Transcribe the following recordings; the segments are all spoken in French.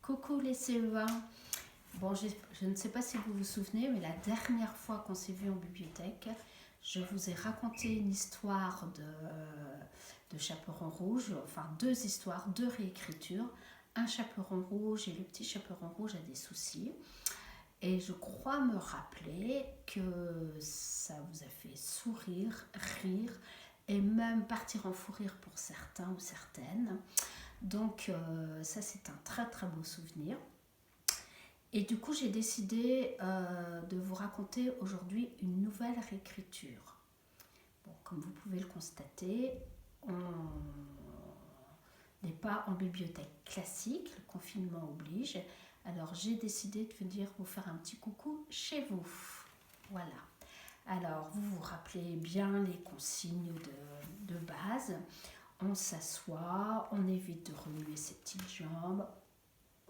Coucou les CE1. Bon, je ne sais pas si vous vous souvenez, mais la dernière fois qu'on s'est vu en bibliothèque, je vous ai raconté une histoire de Chaperon Rouge, enfin deux histoires, deux réécritures. Un chaperon rouge et le petit chaperon rouge a des soucis. Et je crois me rappeler que ça vous a fait sourire, rire et même partir en fou rire pour certains ou certaines. Donc ça c'est un très très beau souvenir. Et du coup j'ai décidé de vous raconter aujourd'hui une nouvelle réécriture. Bon, comme vous pouvez le constater, on n'est pas en bibliothèque classique, le confinement oblige. Alors j'ai décidé de venir vous faire un petit coucou chez vous. Voilà. Alors vous vous rappelez bien les consignes de base. On s'assoit, on évite de remuer ses petites jambes,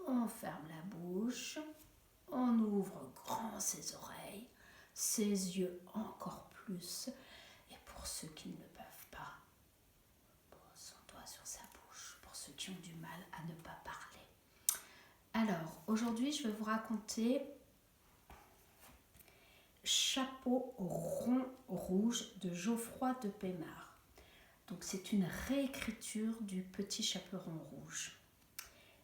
on ferme la bouche, on ouvre grand ses oreilles, ses yeux encore plus. Et pour ceux qui ne peuvent pas, pose son doigt sur sa bouche, pour ceux qui ont du mal à ne pas parler. Alors, aujourd'hui, je vais vous raconter Chapeau rond rouge de Geoffroy de Pémard. Donc, c'est une réécriture du Petit Chaperon rouge.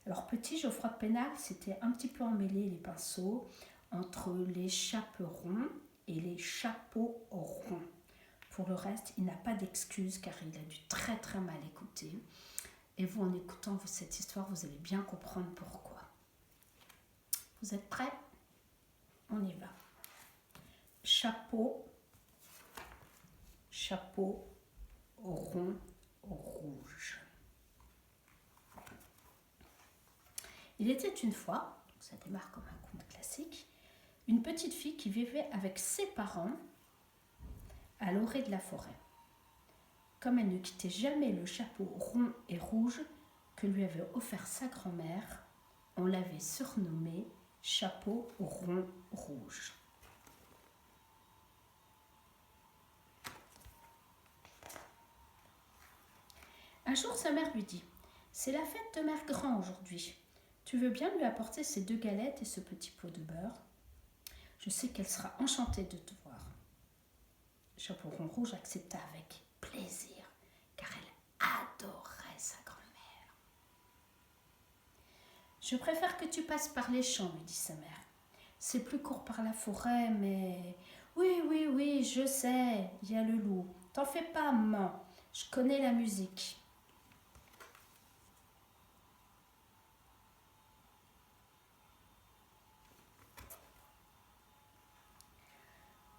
Alors, Petit Geoffroy de Pémard, c'était un petit peu emmêlé les pinceaux entre les chaperons et les chapeaux ronds. Pour le reste, il n'a pas d'excuse car il a dû très très mal écouter. Et vous, en écoutant cette histoire, vous allez bien comprendre pourquoi. Vous êtes prêts? On y va. Chapeau rond rouge. Il était une fois, ça démarre comme un conte classique, une petite fille qui vivait avec ses parents à l'orée de la forêt. Comme elle ne quittait jamais le chapeau rond et rouge que lui avait offert sa grand-mère, on l'avait surnommé Chapeau rond rouge. Un jour, sa mère lui dit « C'est la fête de Mère Grand aujourd'hui. Tu veux bien lui apporter ces 2 galettes et ce petit pot de beurre? Je sais qu'elle sera enchantée de te voir. » Chapeau rond rouge accepta avec plaisir, car elle adorait sa grand-mère. « Je préfère que tu passes par les champs, lui dit sa mère. C'est plus court par la forêt, mais... Oui, je sais, il y a le loup. T'en fais pas, maman, je connais la musique. »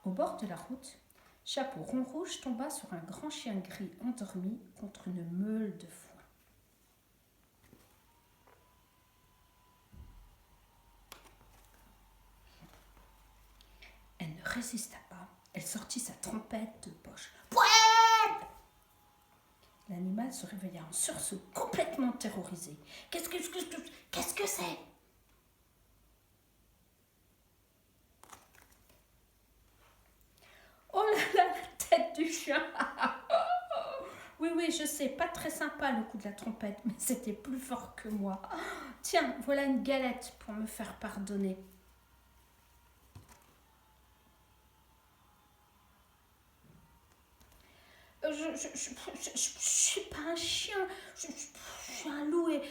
Au bord de la route, Chapeau rond rouge tomba sur un grand chien gris endormi contre une meule de foin. Elle ne résista pas, elle sortit sa trompette de poche. Pouette! L'animal se réveilla en sursaut, complètement terrorisé. Qu'est-ce que c'est? Oh là là, la tête du chien! Oui, je sais, pas très sympa le coup de la trompette, mais c'était plus fort que moi. Tiens, voilà une galette pour me faire pardonner. Je suis pas un chien, je suis un loup et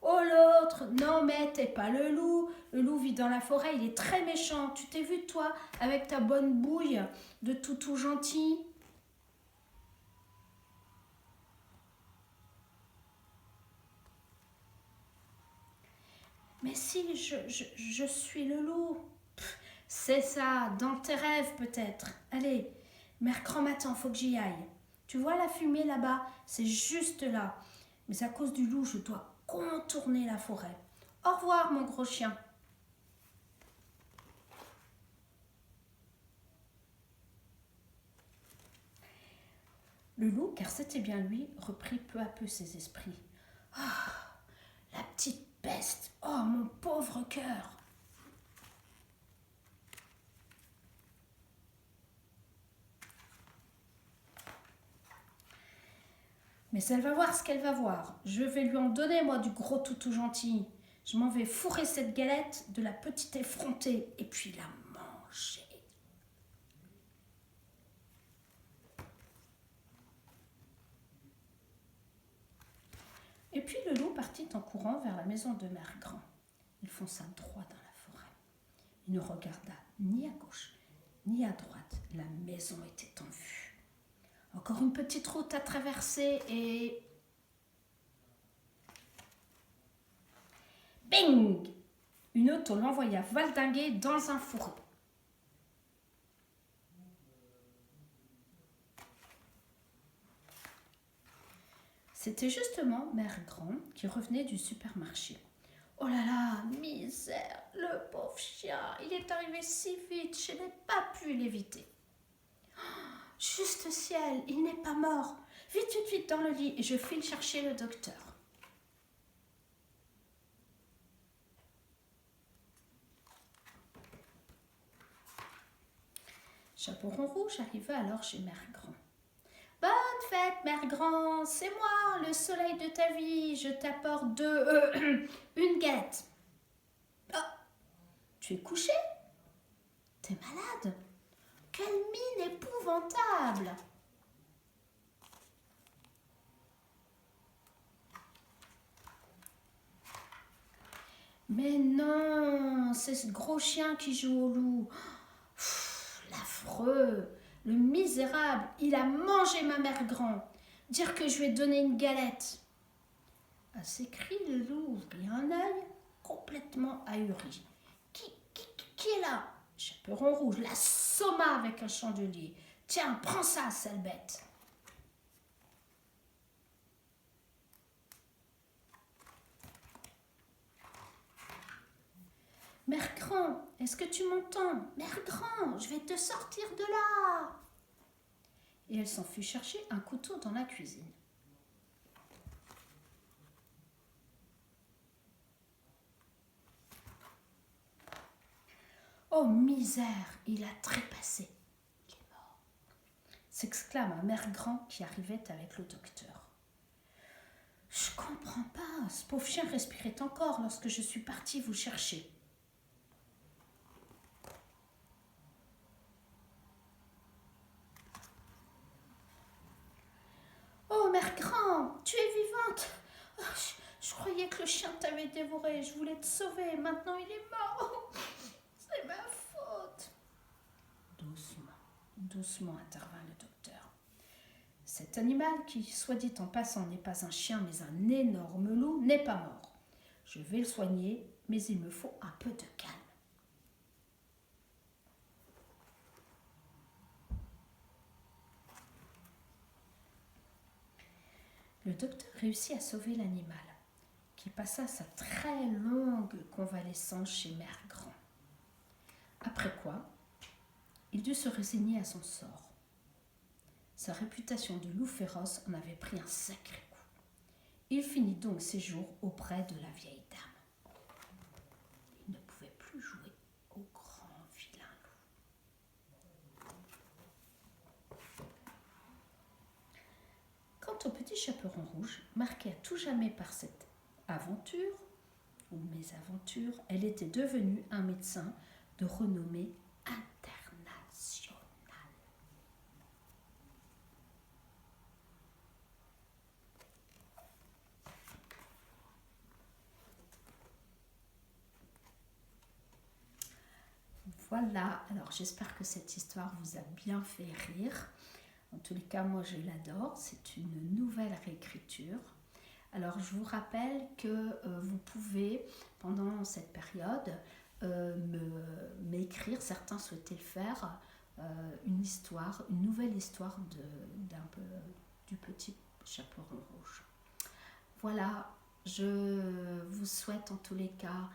Oh l'autre, non mais t'es pas le loup vit dans la forêt, il est très méchant, tu t'es vu toi avec ta bonne bouille de toutou gentil? Mais si, je suis le loup. C'est ça, dans tes rêves peut-être. Allez, mercredi matin, faut que j'y aille. Tu vois la fumée là-bas? C'est juste là. Mais à cause du loup, je dois contourner la forêt. Au revoir, mon gros chien. Le loup, car c'était bien lui, reprit peu à peu ses esprits. Ah, la petite peste! Oh, mon pauvre cœur! Mais elle va voir ce qu'elle va voir. Je vais lui en donner, moi, du gros toutou gentil. Je m'en vais fourrer cette galette de la petite effrontée et puis la manger. Et puis le loup partit en courant vers la maison de Mère Grand. Il fonça droit dans la forêt. Il ne regarda ni à gauche ni à droite. La maison était en vue. Encore une petite route à traverser et... Bing! Une auto l'envoya valdinguer dans un fourré. C'était justement Mère Grand qui revenait du supermarché. Oh là là, misère, le pauvre chien, il est arrivé si vite, je n'ai pas pu l'éviter. Juste ciel, il n'est pas mort. Vite, vite, vite dans le lit et je file chercher le docteur. Chaperon rouge arriva alors chez Mère Grand. Bonne fête, Mère Grand, c'est moi, le soleil de ta vie, je t'apporte une galette. Oh, tu es couché? T'es malade? Quelle mine épouvantable! Mais non, c'est ce gros chien qui joue au loup. L'affreux, le misérable, il a mangé ma Mère Grand. Dire que je lui ai donné une galette. À ces cris, le loup ouvrit un œil complètement ahuri. Qui est là? Chaperon rouge l'assomma avec un chandelier. Tiens, prends ça, sale bête. Mère Grand, est-ce que tu m'entends? Mère Grand, je vais te sortir de là. Et elle s'en fut chercher un couteau dans la cuisine. Oh misère, il a trépassé. Il est mort, s'exclama Mère Grand qui arrivait avec le docteur. Je comprends pas, ce pauvre chien respirait encore lorsque je suis partie vous chercher. Oh Mère Grand, tu es vivante. Oh, je croyais que le chien t'avait dévoré, je voulais te sauver, maintenant il est mort. C'est ma faute. Doucement intervint le docteur. Cet animal qui, soit dit en passant, n'est pas un chien mais un énorme loup, n'est pas mort. Je vais le soigner, mais il me faut un peu de calme. Le docteur réussit à sauver l'animal, qui passa sa très longue convalescence chez Mère Grand. Après quoi, il dut se résigner à son sort. Sa réputation de loup féroce en avait pris un sacré coup. Il finit donc ses jours auprès de la vieille dame. Il ne pouvait plus jouer au grand vilain loup. Quant au petit chaperon rouge, marqué à tout jamais par cette aventure, ou mésaventure, elle était devenue un médecin de renommée internationale. Voilà, alors j'espère que cette histoire vous a bien fait rire. En tous les cas, moi je l'adore, c'est une nouvelle réécriture. Alors je vous rappelle que vous pouvez, pendant cette période, m'écrire, certains souhaitaient le faire, une histoire, une nouvelle histoire du petit chaperon rouge. Voilà, je vous souhaite en tous les cas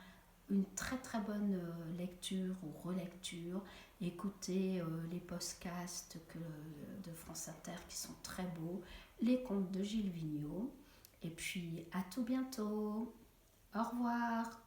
une très très bonne lecture ou relecture. Écoutez les podcasts de France Inter qui sont très beaux, les contes de Gilles Vigneault. Et puis à tout bientôt. Au revoir.